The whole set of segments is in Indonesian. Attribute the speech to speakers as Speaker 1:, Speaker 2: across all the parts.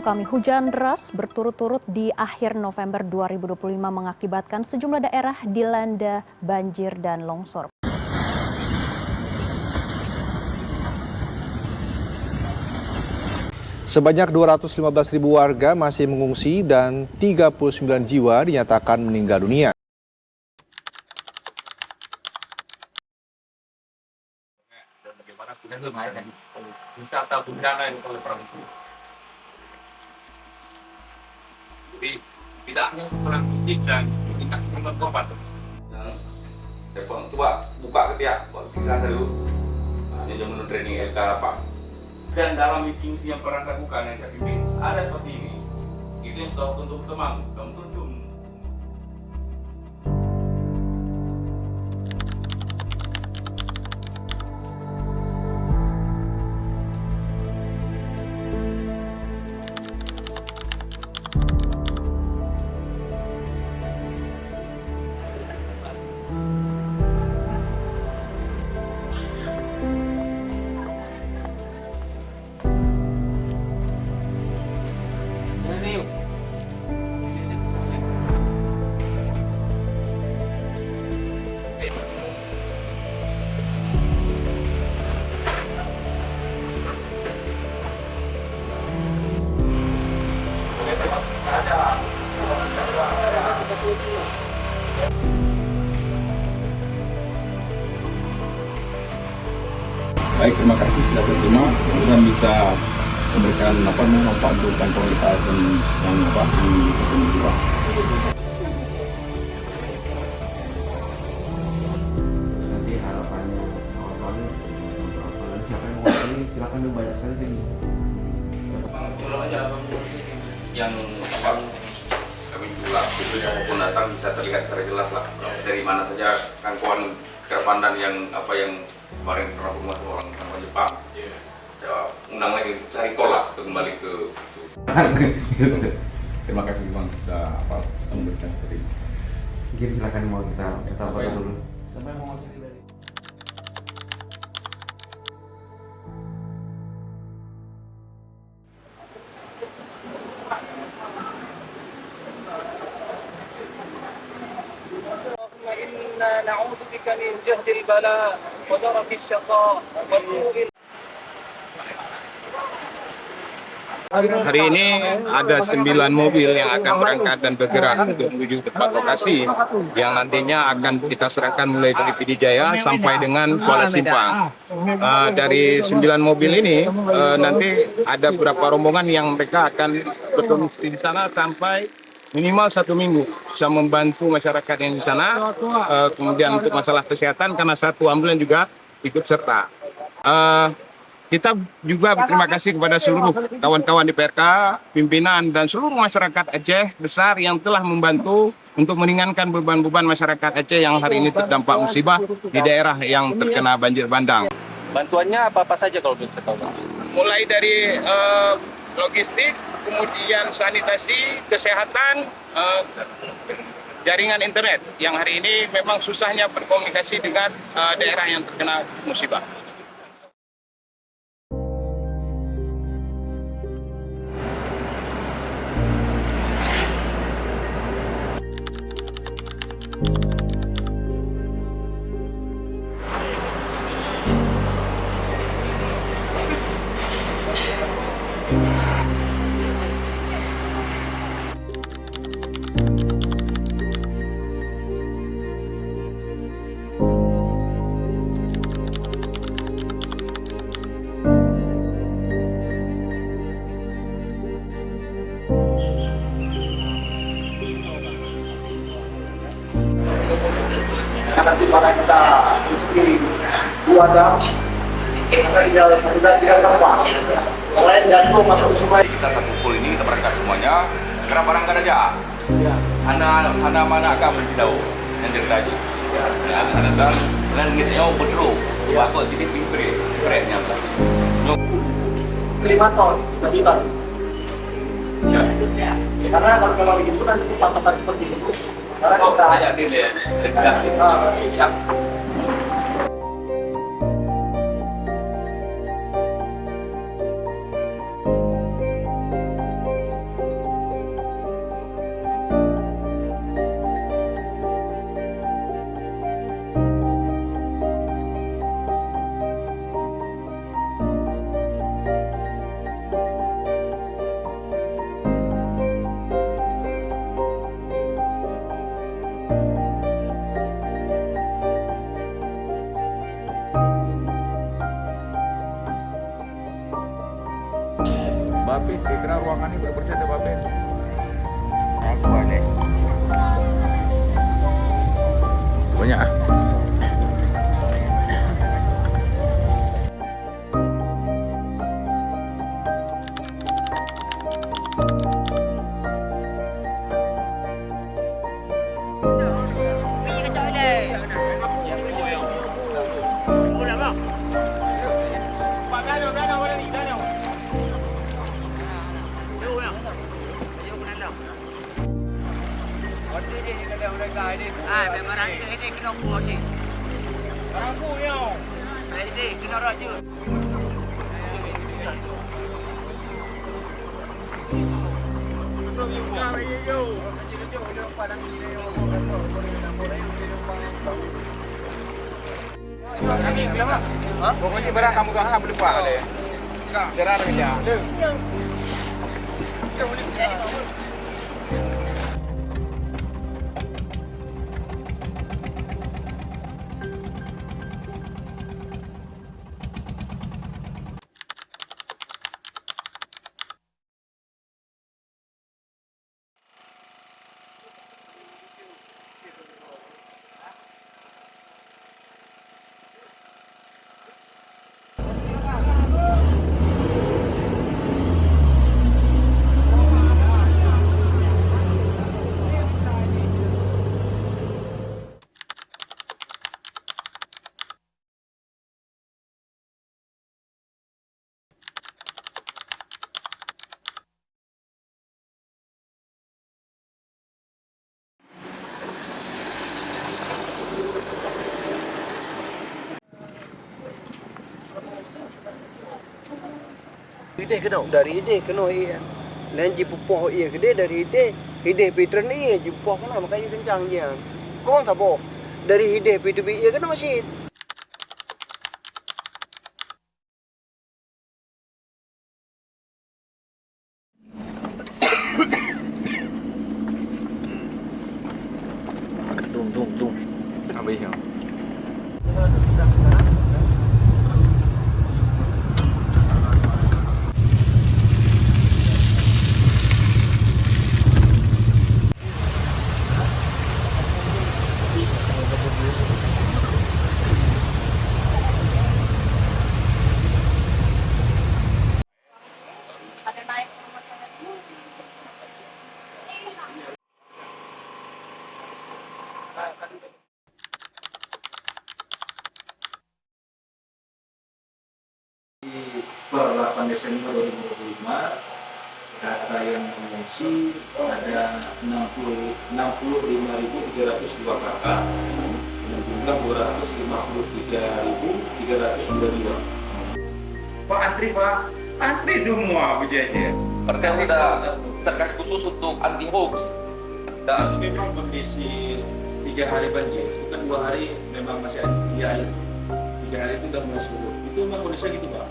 Speaker 1: kami, hujan deras berturut-turut di akhir November 2025 mengakibatkan sejumlah daerah dilanda banjir dan longsor.
Speaker 2: Sebanyak 215.000 warga masih mengungsi dan 39 jiwa dinyatakan meninggal dunia.
Speaker 3: Jadi tidaknya kurang fisik dan tingkat kemampuan korban. Telepon tua buka ketiak, buat siksa dulu. Hanya jam training LK apa. Dan dalam misi-misi yang pernah saya lakukan yang saya pimpin ada seperti ini. Itu yang sudah untuk teman, untuk
Speaker 4: Baik, terima kasih sudah berterima dan bisa memberikan manfaat untuk kantong kita dan yang di juga.
Speaker 5: Nanti harapannya kawan-kawan siapa yang mau ini silakan dulu, banyak sekali sini.
Speaker 3: yang kami jual itu siapapun datang bisa terlihat secara jelas lah dari mana saja kawan terpandang yang kemarin pernah rumah orang Jepang. Saya undang lagi cari pola untuk kembali ke
Speaker 4: Terima kasih Bang sudah memberikan seperti ini.
Speaker 5: Mungkin silakan mau kita foto dulu.
Speaker 4: Sampai mau dari
Speaker 6: إنا نعوذ بك من جهد البلاء ودرك الشقاء وسوء.
Speaker 7: Hari ini ada 9 mobil yang akan berangkat dan bergerak untuk menuju tempat lokasi yang nantinya akan kita serahkan mulai dari PD Jaya sampai dengan Kuala Simpang. Dari 9 mobil ini nanti ada beberapa rombongan yang mereka akan berfungsi di sana sampai minimal 1 minggu, bisa membantu masyarakat yang di sana. Kemudian untuk masalah kesehatan karena 1 ambulans juga ikut serta. Kita juga berterima kasih kepada seluruh kawan-kawan di PRK, pimpinan dan seluruh masyarakat Aceh besar yang telah membantu untuk meringankan beban-beban masyarakat Aceh yang hari ini terdampak musibah di daerah yang terkena banjir bandang.
Speaker 6: Bantuannya apa-apa saja kalau kita tahu?
Speaker 7: Mulai dari logistik, kemudian sanitasi, kesehatan, jaringan internet yang hari ini memang susahnya berkomunikasi dengan daerah yang terkena musibah.
Speaker 8: Nanti pada kita sendiri 2 dam, kita tinggal 1 dam 3 tempat. Lain dan itu masuk ke sungai.
Speaker 3: kita satu pool ini kita berangkat semuanya. Sekarang barangkan aja. Hana mana agak tahu yang terjadi. Ya, kita datang dan kita betul. Aku jadi pinter-pinternya lah.
Speaker 8: 5 ton, lebih ton. Ya. Karena kalau memang begitu nanti patokan seperti itu. Karena kita
Speaker 3: ajak dia.
Speaker 8: ya.
Speaker 7: Banyak. Pokoknya barang kamu tuh beli buah deh. Jarang kerja.
Speaker 9: Ide kena dari ide kena iya. Dan ji pupoh iya gede dari ide pitren iya ji pupoh kena makanya kencang dia. Kau tak boh dari ide pitu iya kena masih.
Speaker 7: Tung. Habis ya.
Speaker 4: Per 8 Desember 2025 data yang mengungsi ada 65.302 kakak dengan jumlah 253.392.
Speaker 3: Pak antri semua berjejer.
Speaker 7: Mereka sudah satgas khusus untuk anti hoax. Dan
Speaker 4: Memang kondisi 3 hari banjir, bukan 2 hari memang masih ada 3 hari. 3 hari itu sudah mulai surut. Itu memang kondisinya gitu Pak.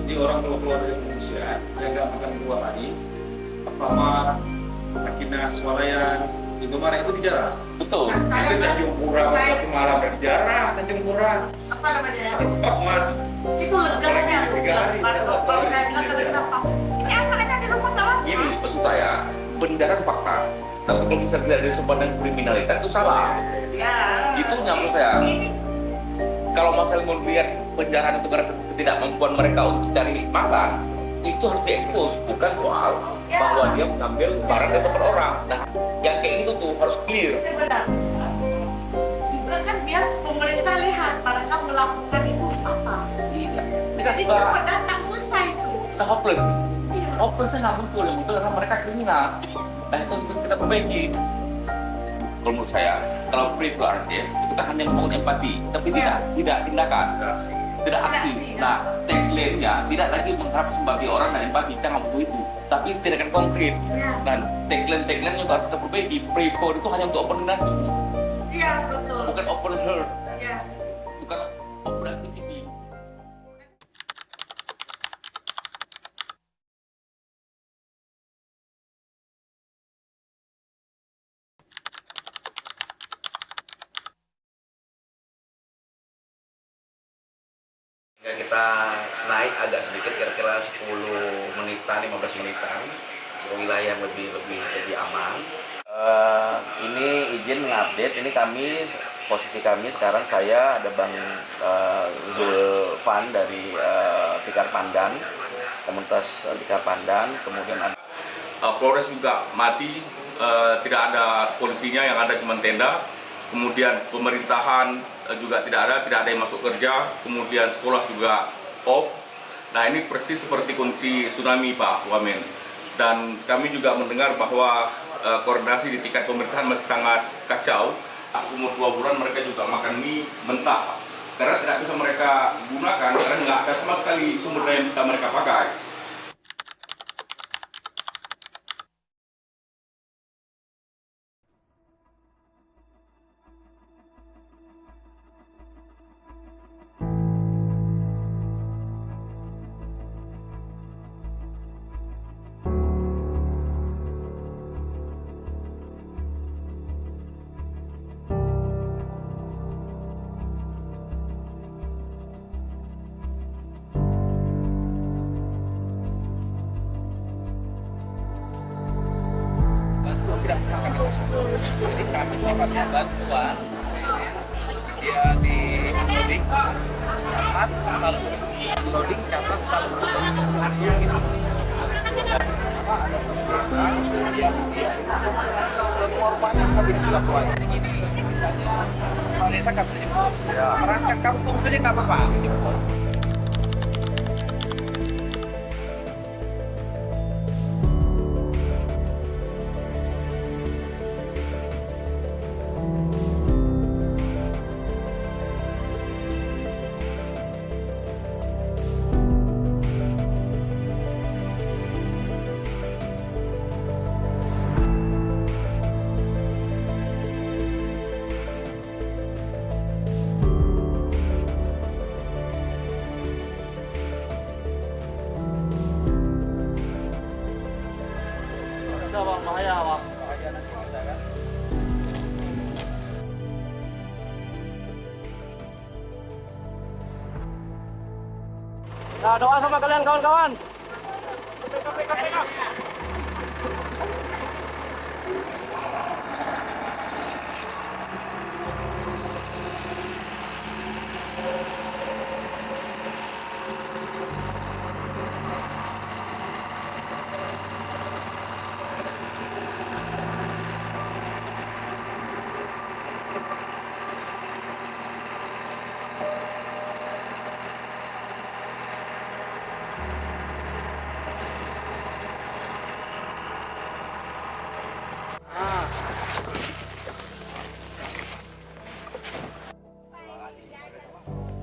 Speaker 4: Jadi orang kalau keluar dari pengungsian, dia nggak makan 2 hari. Alfamart, Sakinah, Swalayan, Indomaret itu dijarah.
Speaker 7: betul.
Speaker 3: Itu Tanjung Pura, satu malam dari jarah Tanjung Pura.
Speaker 10: Apa namanya?
Speaker 3: Alfamart.
Speaker 10: Itu legalnya.
Speaker 3: 3 hari.
Speaker 10: Kalau saya bilang tadi kenapa? Ini apa aja di rumah kawan?
Speaker 7: Ini maksud saya, beneran fakta. Tapi kalau misalnya dilihat dari sumber dan kriminalitas itu salah.
Speaker 10: Ya.
Speaker 7: Itu nyambung saya. Kalau masalah melihat penjarahan itu karena ketidakmampuan mereka untuk cari makan, itu harus diekspos, bukan soal bahwa dia mengambil barang dari tempat orang. Nah, yang kayak itu tuh harus clear.
Speaker 10: Benar. Kan biar pemerintah lihat mereka melakukan itu apa.
Speaker 7: Iya. Ini kan
Speaker 10: Jadi
Speaker 7: sudah
Speaker 10: cepat datang selesai itu.
Speaker 7: hopeless.
Speaker 10: Iya.
Speaker 7: Hopelessnya nggak muncul, yang muncul karena mereka kriminal. Nah, itu harus kita perbaiki. Kalau menurut saya, kalau pre-flirt ya, itu kan hanya membangun empati, tapi tidak tindakan, tidak aksi. Nah, tagline-nya tidak lagi mengharap sebagai orang dan empati, kita nggak butuh itu, tapi tindakan konkret. Dan tagline juga harus kita perbaiki. Pre-flirt itu hanya untuk open nasi,
Speaker 10: Iya, betul.
Speaker 7: bukan open heart,
Speaker 10: Iya.
Speaker 7: bukan open activity.
Speaker 11: Kita naik agak sedikit, kira-kira 10 menitan, 15 menitan ke wilayah yang lebih aman. Ini izin mengupdate, ini kami posisi kami sekarang saya ada Bang Zulfan dari Tikar Pandan, komunitas Tikar Pandan, kemudian ada
Speaker 3: Polres juga mati, tidak ada polisinya, yang ada cuma tenda. Kemudian pemerintahan juga tidak ada yang masuk kerja, kemudian sekolah juga off. Nah, ini persis seperti kondisi tsunami, Pak Wamen. Dan kami juga mendengar bahwa koordinasi di tingkat pemerintahan masih sangat kacau. Umur 2 bulan mereka juga makan mie mentah, Pak. Karena tidak bisa mereka gunakan, karena nggak ada sama sekali sumber daya yang bisa mereka pakai.
Speaker 6: Jadi kami sifatnya bantuan, dia di loading catat selalu loading catat selalu gitu. Ada desa yang semua rumahnya habis bisa keluar. Jadi gini, misalnya kepala desa kan saja, perangkat kampung saja nggak apa-apa. Nah, doa sama kalian kawan-kawan.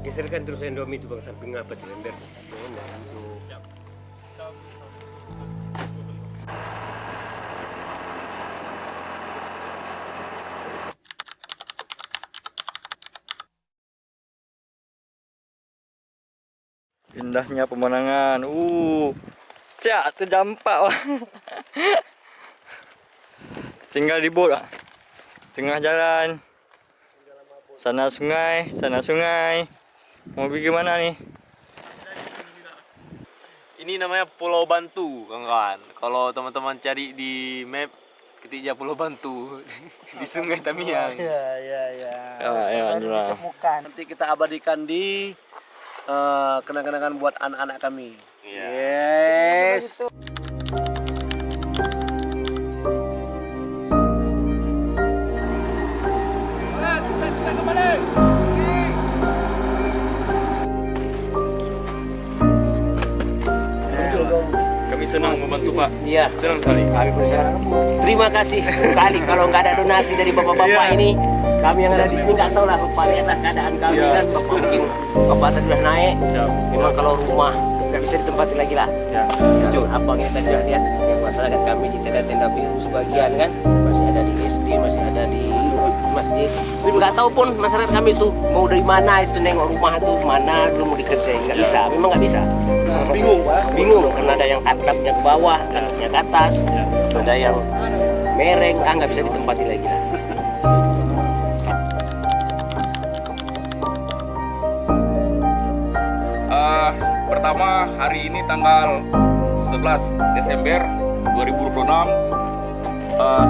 Speaker 9: Geserkan terus Indomie itu bang samping apa di lember.
Speaker 12: Indahnya pemandangan. Cak terdampak. Tinggal di bot. Tengah jalan. Sana sungai, sana sungai. Mau pergi mana nih?
Speaker 13: Ini namanya Pulau Bantu, kawan-kawan. Kalau teman-teman cari di map, ketik aja Pulau Bantu di Sungai Tamiang.
Speaker 8: Ya, ditemukan. Nanti kita abadikan di kenang-kenangan buat anak-anak kami. Yes.
Speaker 13: Kami senang membantu Pak.
Speaker 9: Iya.
Speaker 13: Senang sekali.
Speaker 9: Kami berusaha. Terima kasih sekali kalau nggak ada donasi dari bapak-bapak ini. Kami yang ada di sini nggak tahu lah Bapak lihatlah keadaan kami kan. Bapak mungkin Bapak tadi sudah naik. Memang kalau rumah nggak bisa ditempati lagi lah. Itu apa yang kita sudah lihat yang masyarakat kami di tenda-tenda biru sebagian kan masih ada di SD, masih ada di masjid. Nggak tahu pun masyarakat kami itu mau dari mana itu nengok rumah itu mana belum mau dikerjain nggak bisa, memang nggak bisa. Bingung karena ada yang atapnya ke bawah, atapnya ke atas, ada yang mereng, nggak bisa ditempati lagi lah.
Speaker 3: Pertama, hari ini tanggal 11 Desember 2026,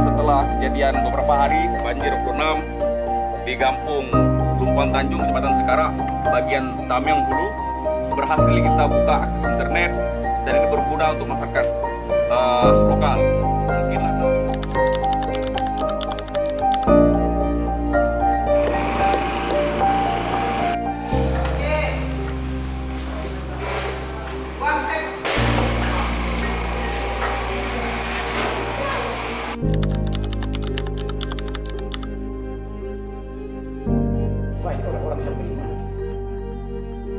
Speaker 3: setelah kejadian beberapa hari banjir 26, di Kampung Lumpang Tanjung, Kecamatan Sekarang, bagian Tamyang Hulu, berhasil kita buka akses internet dan ini berguna untuk masyarakat lokal. Mungkin
Speaker 8: Wahai orang-orang yang beriman,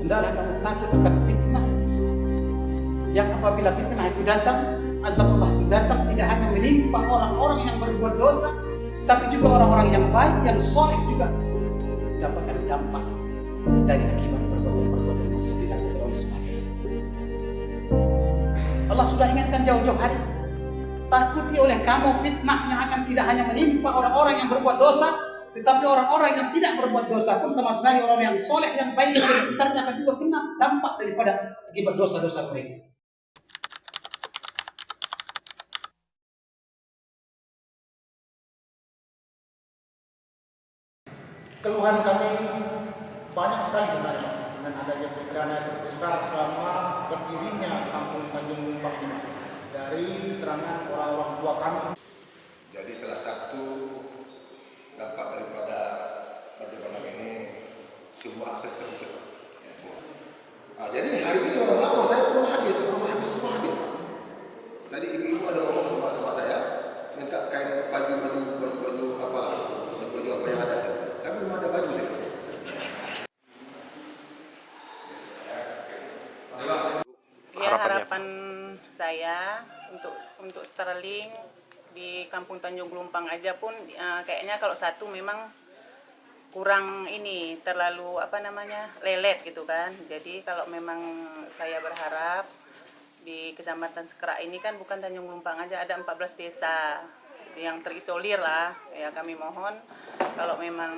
Speaker 8: hendaklah kamu takut akan fitnah. Yang apabila fitnah itu datang, azab Allah itu datang tidak hanya menimpa orang-orang yang berbuat dosa, tapi juga orang-orang yang baik, yang soleh juga mendapatkan dampak dari akibat perbuatan-perbuatan yang sudah dilakukan oleh sebagian. Allah sudah ingatkan jauh-jauh hari. Takuti oleh kamu fitnah yang akan tidak hanya menimpa orang-orang yang berbuat dosa, tetapi orang-orang yang tidak berbuat dosa pun sama sekali, orang yang soleh, yang baik yang di sekitarnya akan juga kena dampak daripada akibat dosa-dosa mereka. Keluhan kami banyak sekali sebenarnya dengan adanya bencana yang terbesar selama berdirinya Kampung Tanjung Lumpang ini. Dari keterangan orang-orang tua kami.
Speaker 11: Jadi salah satu dampak daripada banjir bandang ini semua akses terputus. Nah, jadi hari ini orang lapor saya rumah habis. Tadi ibu-ibu ada ngomong sama saya, minta kain baju apa yang ada sih. Tapi belum ada baju sih.
Speaker 10: Ya, harapan saya untuk Starlink di Kampung Tanjung Lumpang aja pun kayaknya kalau satu memang kurang ini, terlalu lelet gitu kan. Jadi kalau memang saya berharap di Kecamatan Sekerak ini kan bukan Tanjung Lumpang aja, ada 14 desa yang terisolir lah. Ya kami mohon kalau memang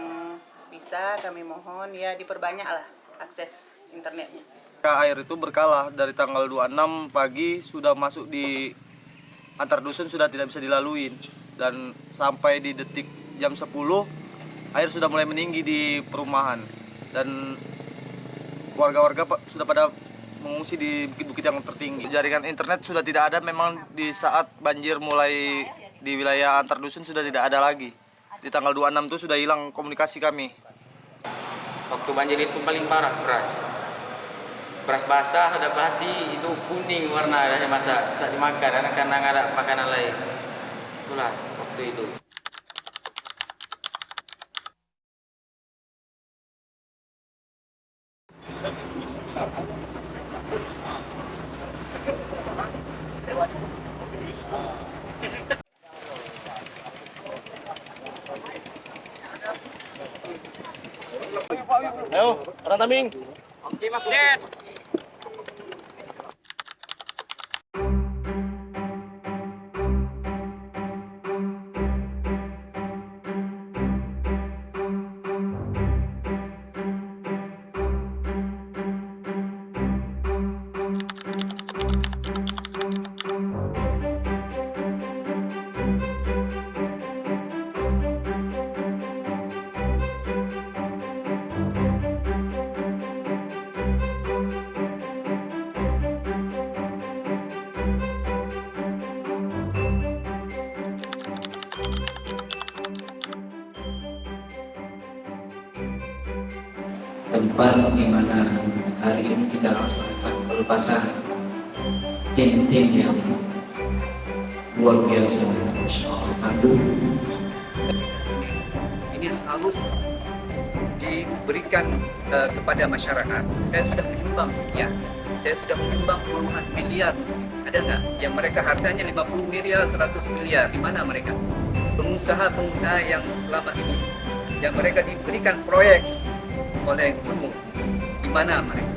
Speaker 10: bisa, kami mohon ya diperbanyak lah akses internetnya.
Speaker 14: Air itu berkala dari tanggal 26 pagi sudah masuk di antar dusun, sudah tidak bisa dilalui, dan sampai di detik jam 10 air sudah mulai meninggi di perumahan dan warga-warga sudah pada mengungsi di bukit-bukit yang tertinggi. Jaringan internet sudah tidak ada, memang di saat banjir mulai di wilayah antar dusun sudah tidak ada lagi. Di tanggal 26 itu sudah hilang komunikasi kami.
Speaker 13: Waktu banjir itu paling parah beras basah, ada basi, itu kuning warna, hanya masak, tak dimakan karena nggak ada makanan lain. Itulah waktu itu.
Speaker 9: Ayo, orang Taming.
Speaker 13: Oke, Mas Jen.
Speaker 15: Tempat di mana hari ini kita laksanakan pelepasan tim-tim yang luar biasa, Masya Allah.
Speaker 6: Ini harus diberikan kepada masyarakat. Saya sudah menyumbang sekian, saya sudah menyumbang puluhan miliar. Ada nggak yang mereka harganya 50 miliar, 100 miliar? Di mana mereka? Pengusaha-pengusaha yang selama ini yang mereka diberikan proyek oleh gubernur, di mana mereka?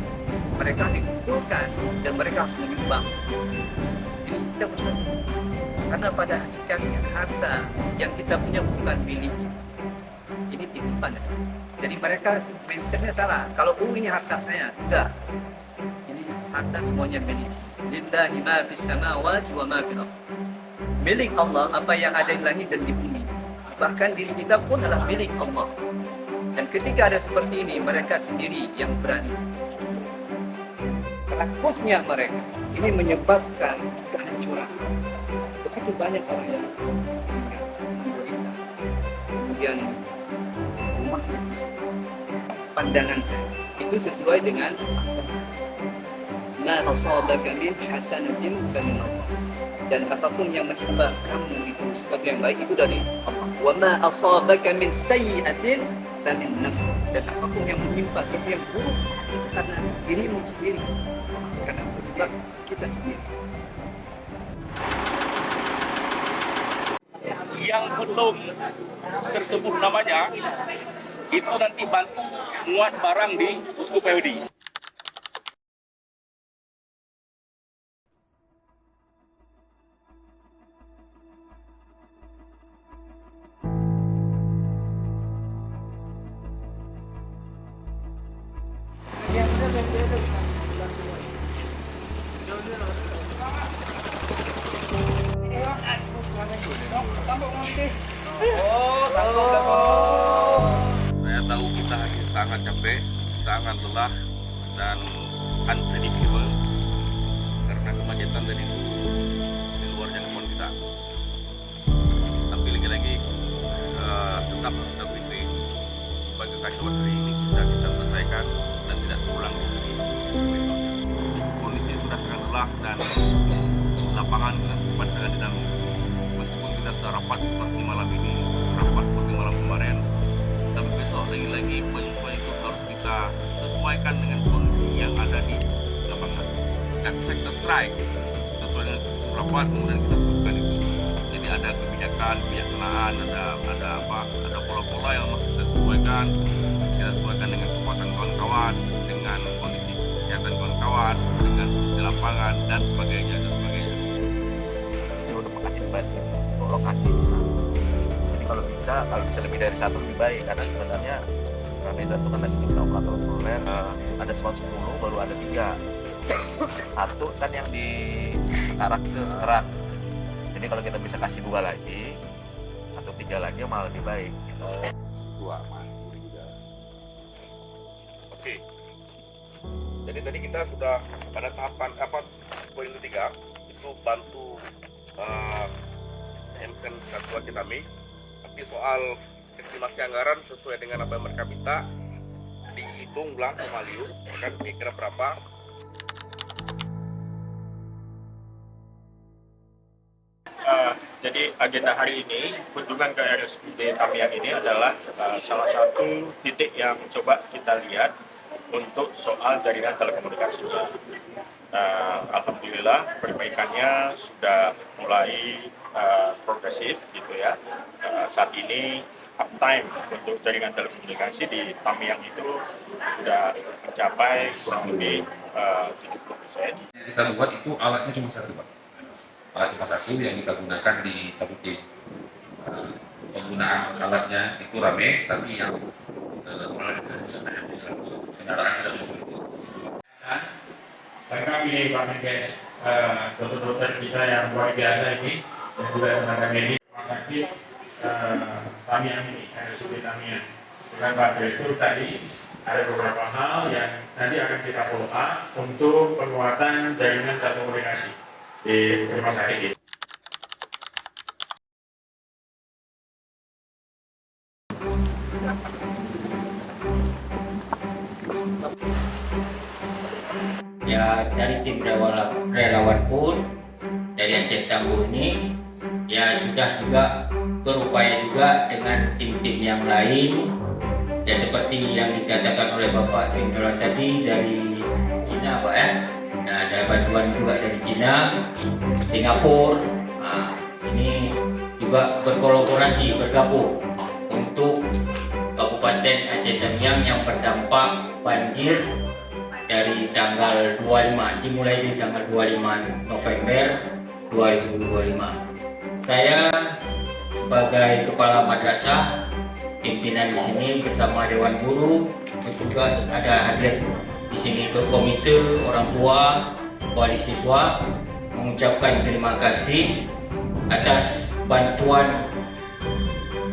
Speaker 6: Mereka dikumpulkan dan mereka harus menyumbang. Ini kita bersatu. Karena pada hakikatnya harta yang kita punya bukan milik. Ini titipan. Jadi mereka prinsipnya salah. Kalau ini harta saya, enggak. Ini harta semuanya milik. Lillahi ma fis samawati wa ma fil ardh. Milik Allah apa yang ada di langit dan di bumi. Bahkan diri kita pun adalah milik Allah. Dan ketika ada seperti ini, mereka sendiri yang berani. Rakusnya mereka ini menyebabkan kehancuran. Begitu banyak orang yang menderita. Kemudian rumah, pandangan saya itu sesuai dengan ma asabaka min hasanatin famin Allah. Dan apapun yang menimpa kamu itu sesuatu yang baik itu dari Allah. Wa ma asabaka min sayyi'atin famin nafs. Dan apapun yang menimpa sesuatu yang buruk itu karena dirimu sendiri, karena penyebab kita sendiri.
Speaker 3: Yang belum tersebut namanya itu nanti bantu muat barang di posko PWD. Saya tahu kita sangat capek, sangat lelah dan unpredictable karena kemacetan tadi itu di luar jangkauan kita. Tapi lagi-lagi tetap kita briefing supaya kekacauan hari ini bisa kita selesaikan dan tidak terulang di besok. Kondisi sudah sangat lelah dan lapangan dengan sempat sangat dinamis. Meskipun kita sudah rapat seperti malam ini, rapat seperti malam kemarin, tapi besok lagi-lagi penyesuaian itu harus kita sesuaikan dengan kondisi yang ada di lapangan. Dan bisa kita strike sesuai dengan rapat, kemudian kita tentukan itu. Jadi ada kebijakan, kebijaksanaan, ada pola-pola yang harus kita sesuaikan dengan kekuatan kawan-kawan, dengan kondisi kesehatan kawan-kawan, dengan kondisi lapangan dan sebagainya.
Speaker 16: Untuk Bekasi dibantu untuk lokasi. Jadi kalau bisa lebih dari satu lebih baik, karena sebenarnya kami tentukan lagi kita operator seluler ada 110 baru ada 3. Satu kan yang di Sekarang ke Sekerak. Jadi kalau kita bisa kasih 2 lagi atau 3 lagi malah lebih baik. Gitu. 2 mas juga.
Speaker 3: Oke. Jadi tadi kita sudah pada tahapan poin ketiga itu bantu menyiapkan satuan kita kami. Tapi soal estimasi anggaran sesuai dengan apa yang mereka minta dihitung ulang ke Maliu, kan kira berapa.
Speaker 7: Jadi agenda hari ini kunjungan ke RSUD Tamiang ini adalah salah satu titik yang coba kita lihat untuk soal jaringan telekomunikasinya. Alhamdulillah perbaikannya sudah mulai progresif gitu ya. Saat ini uptime untuk jaringan telekomunikasi di Tamiang itu sudah mencapai kurang lebih 70%.
Speaker 17: Yang kita buat itu alatnya cuma satu, Pak. Alat cuma satu yang kita gunakan di satu tim. Penggunaan alatnya itu rame, tapi yang melalui satu kendaraan tidak begitu.
Speaker 18: Mereka pilih Pak Menkes, dokter-dokter kita yang luar biasa ini, dan juga tenaga medis rumah sakit Tamiang ini, RSUD Tamiang. Dengan Pak Direktur tadi ada beberapa hal yang nanti akan kita follow up untuk penguatan jaringan telekomunikasi di rumah sakit ini.
Speaker 15: Ya dari tim relawan pun dari Aceh Tangguh ini ya sudah juga berupaya juga dengan tim-tim yang lain ya seperti yang dikatakan oleh Bapak Tim Relawan tadi dari Cina Pak ya. Nah ada bantuan juga dari Cina, Singapura. Nah, ini juga berkolaborasi bergabung untuk Kabupaten Aceh Tamiang yang berdampak banjir dari tanggal 25, dimulai dari tanggal 25 November 2025. Saya sebagai kepala madrasah, pimpinan di sini bersama Dewan Guru, juga ada hadir di sini ke komite orang tua, wali siswa, mengucapkan terima kasih atas bantuan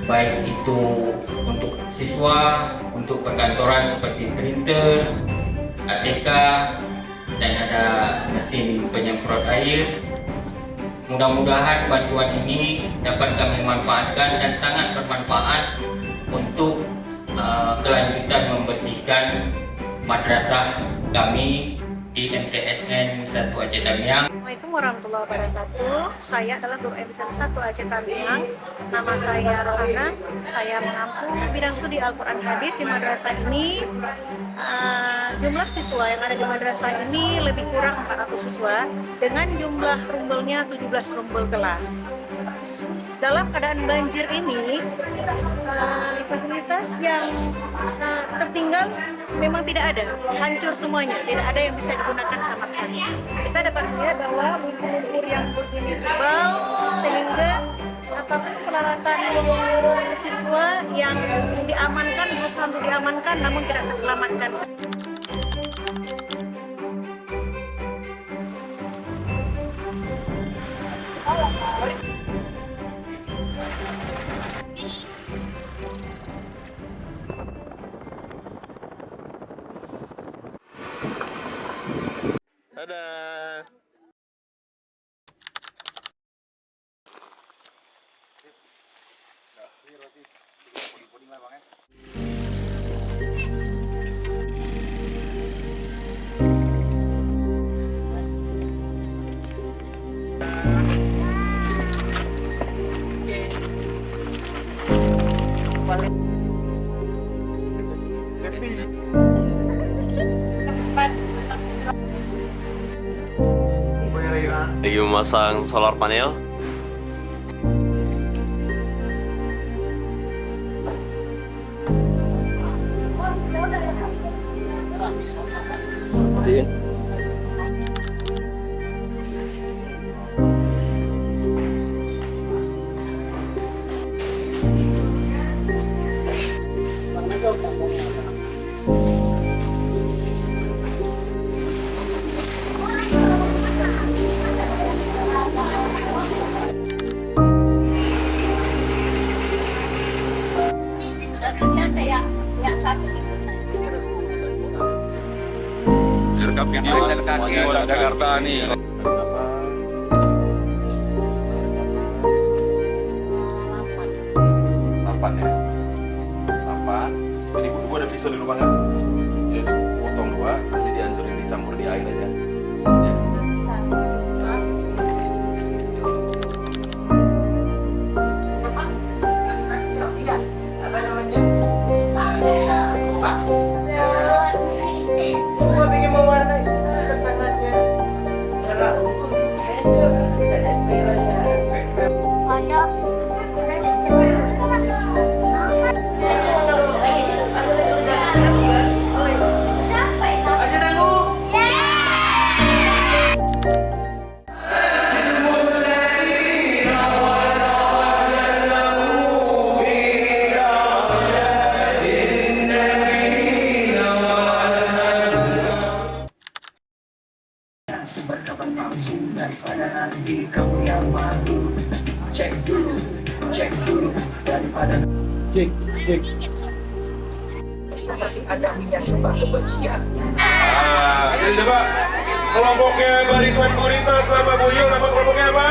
Speaker 15: baik itu untuk siswa, untuk perkantoran seperti printer, ATK, dan ada mesin penyemprot air. Mudah-mudahan bantuan ini dapat kami manfaatkan dan sangat bermanfaat untuk kelanjutan membersihkan madrasah kami di MTSN 1 Aceh Tamiang.
Speaker 19: Assalamualaikum warahmatullahi wabarakatuh. Saya adalah guru MTSN 1 Aceh Tamiang. Nama saya Rohana. Saya mengampu bidang studi Al-Quran Hadis di madrasah ini. Jumlah siswa yang ada di madrasah ini lebih kurang 400 siswa dengan jumlah rumbelnya 17 rumbel kelas. Dalam keadaan banjir ini, fasilitas yang tertinggal memang tidak ada, hancur semuanya, tidak ada yang bisa digunakan sama sekali. Kita dapat melihat bahwa lumpur-lumpur yang begini tebal sehingga apapun peralatan siswa yang diamankan, berusaha untuk diamankan namun tidak terselamatkan.
Speaker 12: Dadah.
Speaker 20: Lagi memasang solar panel.
Speaker 7: Rekam video semuanya Jakarta nih.
Speaker 16: 8 ya. 8. Jadi gua ada pisau di rumah kan. Jadi potong 2, nanti dihancurin dicampur di air aja. Ya.
Speaker 19: Apa namanya? Semua pengen mewarnai tangannya. Kalau untuk saya tidak ada pilihannya.
Speaker 6: Berkabar palsu daripada diri kamu yang malu. Cek dulu daripada cek seperti ada minyak sembah kebencian.
Speaker 18: Jadi coba kelompoknya Barisan Gurita sama Buyul, nama kelompoknya apa?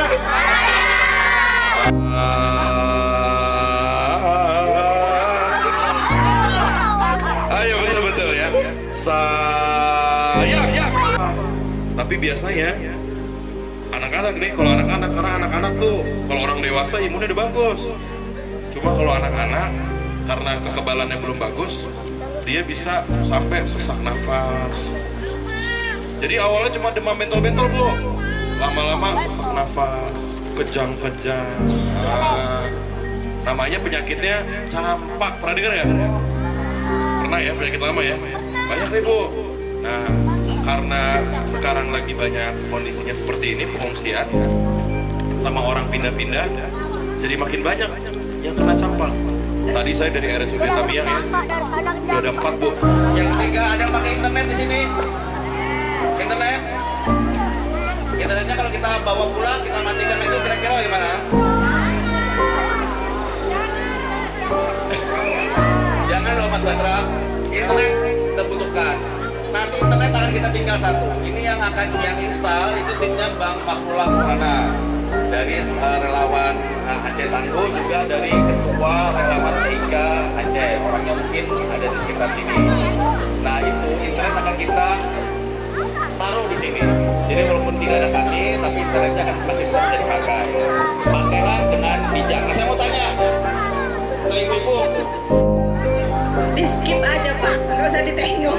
Speaker 16: Ayo betul ya. Sayang. Tapi biasanya anak-anak nih, kalau anak-anak, karena anak-anak tuh kalau orang dewasa imunnya udah bagus. Cuma kalau anak-anak karena kekebalannya belum bagus, dia bisa sampai sesak nafas. Jadi awalnya cuma demam bentol-bentol Bu, lama-lama sesak nafas, kejang-kejang. Namanya penyakitnya campak, pernah dengar nggak? Pernah ya, penyakit lama ya? Banyak nih Bu. Nah, karena sekarang lagi banyak kondisinya seperti ini, pengungsian sama orang pindah-pindah, jadi makin banyak yang kena campak. Tadi saya dari RSUD Tamiang ya, udah ada 4 Bu.
Speaker 6: Yang ketiga ada yang pakai internet di sini. Internetnya kalau kita bawa pulang, kita matikan lagi, kira-kira gimana?
Speaker 16: Mas Basra, internet terbutuhkan. Nanti internet akan kita tinggal satu. Ini yang install itu timnya Bang Fakullah Maulana dari relawan Aceh Tangguh, juga dari ketua relawan TIK Aceh, orangnya mungkin ada di sekitar sini. Nah itu internet akan kita taruh di sini. Jadi walaupun tidak ada kami, tapi internetnya akan masih bisa dipakai. Pakailah dengan bijak. Nah, saya mau tanya ke ibu-ibu.
Speaker 19: Di skip aja Pak, nggak usah ditengok.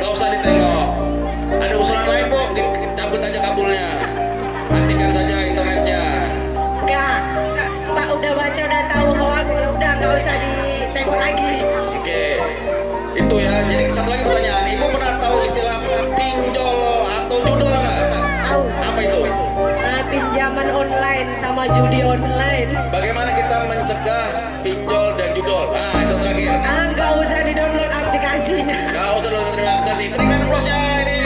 Speaker 16: Nggak usah ditengok. Ada usulan lain Bu, cabut aja kabelnya. Matikan saja internetnya.
Speaker 19: Nggak, Pak udah baca, udah tahu hoax, udah nggak usah ditengok lagi.
Speaker 16: Oke, itu ya. Jadi satu lagi pertanyaan, Ibu pernah tahu istilah pinjol atau judol nggak?
Speaker 19: Tahu.
Speaker 16: Apa itu?
Speaker 19: Pinjaman online sama judi online.
Speaker 16: Bagaimana kita mencegah pinjol dan judol? Nah itu terakhir.
Speaker 19: Nggak usah di-download aplikasinya.
Speaker 16: Nggak usah download aplikasi. Berikan aplausnya ini.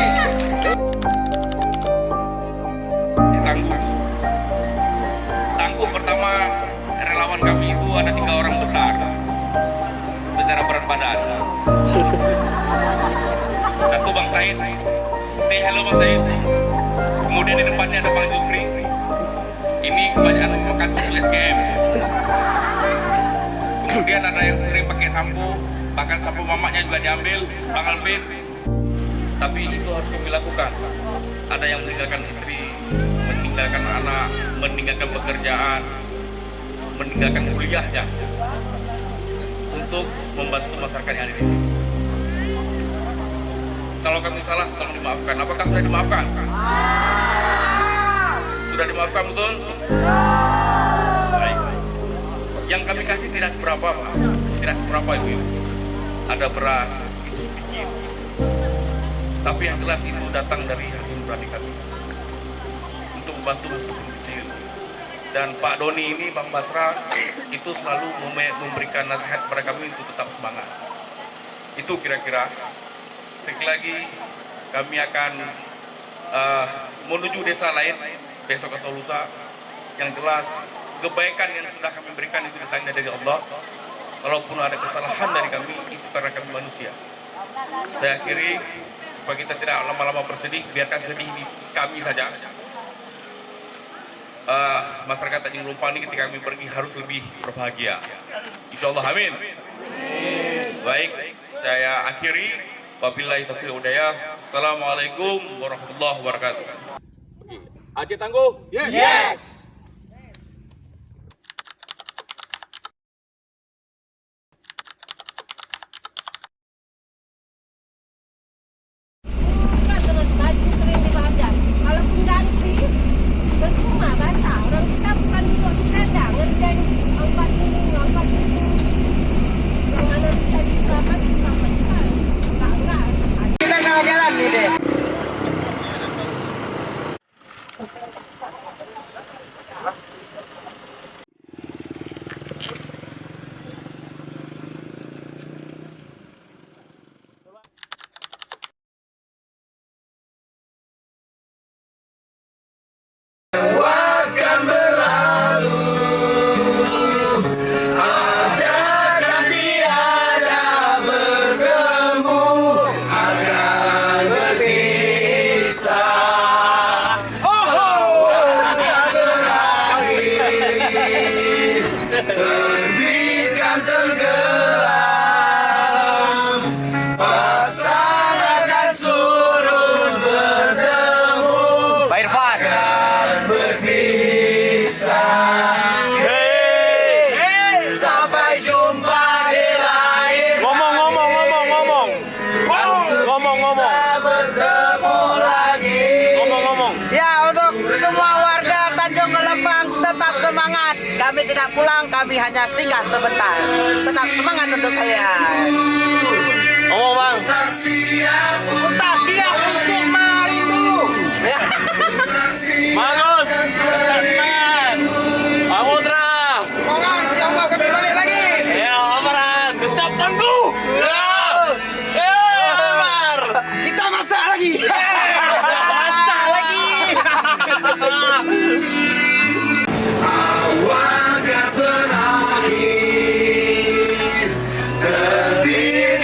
Speaker 3: Tangguh pertama, relawan kami itu ada 3 orang besar secara berat badan. Satu Bang Said, say hello Bang Said. Kemudian di depannya ada Bang Jufri. Ini kebanyakan makan susu SGM. Kemudian ada yang sering pakai sampo, bahkan sampo mamaknya juga diambil, Bang Alvin. Tapi itu harus kami lakukan. Ada yang meninggalkan istri, meninggalkan anak, meninggalkan pekerjaan, meninggalkan kuliahnya untuk membantu masyarakat yang ada di sini. Kalau kami salah, tolong dimaafkan. Apakah sudah dimaafkan? Sudah dimaafkan betul? Baik. Yang kami kasih tidak seberapa, Pak. Tidak seberapa, Ibu. Ada beras, itu sedikit. Tapi yang jelas itu datang dari hati nurani kami untuk membantu meskipun kecil. Dan Pak Doni ini, Bang Basra, itu selalu memberikan nasihat kepada kami untuk tetap semangat. Itu kira-kira. Sekali lagi kami akan menuju desa lain besok atau lusa. Yang jelas kebaikan yang sudah kami berikan itu datangnya dari Allah. Kalaupun ada kesalahan dari kami, itu karena kami manusia. Saya akhiri supaya kita tidak lama-lama bersedih, biarkan sedih di kami saja. Masyarakat Tanjung Lumpang ini ketika kami pergi harus lebih berbahagia. Insya Allah, amin. Baik, saya akhiri. Wabillahi taufiq wal hidayah. Assalamualaikum warahmatullahi wabarakatuh. Aceh Tangguh? Yes.
Speaker 19: Terus baju kering di badan. Kalaupun ganti, percuma basah. Orang kita bukan duduk di kandang, ngerjain angkat ini, angkat itu. Yang mana bisa diselamatkan. Kita jalan-jalan nih deh.
Speaker 21: Terbitkan tenggelam, pasang akan surut bertemu, Pak Irfan berpisah. Hey, sampai jumpa di lain. Ngomong. Bertemu lagi. Ngomong. Ya, untuk semua warga Tanjung Gelembang tetap semangat. Kami tidak pulang, kami hanya singgah sebentar. Tetap semangat untuk kalian. Ngomong Bang. Tak siap untuk merindu. Bagus. Tetap semangat. Bang Putra. Semangat, insyaAllah kami balik lagi. Ya, Amaran. Tetap tangguh. Ya. Amar. Kita masak lagi. Masak lagi. Awal akan berakhir, terbit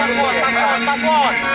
Speaker 21: Password.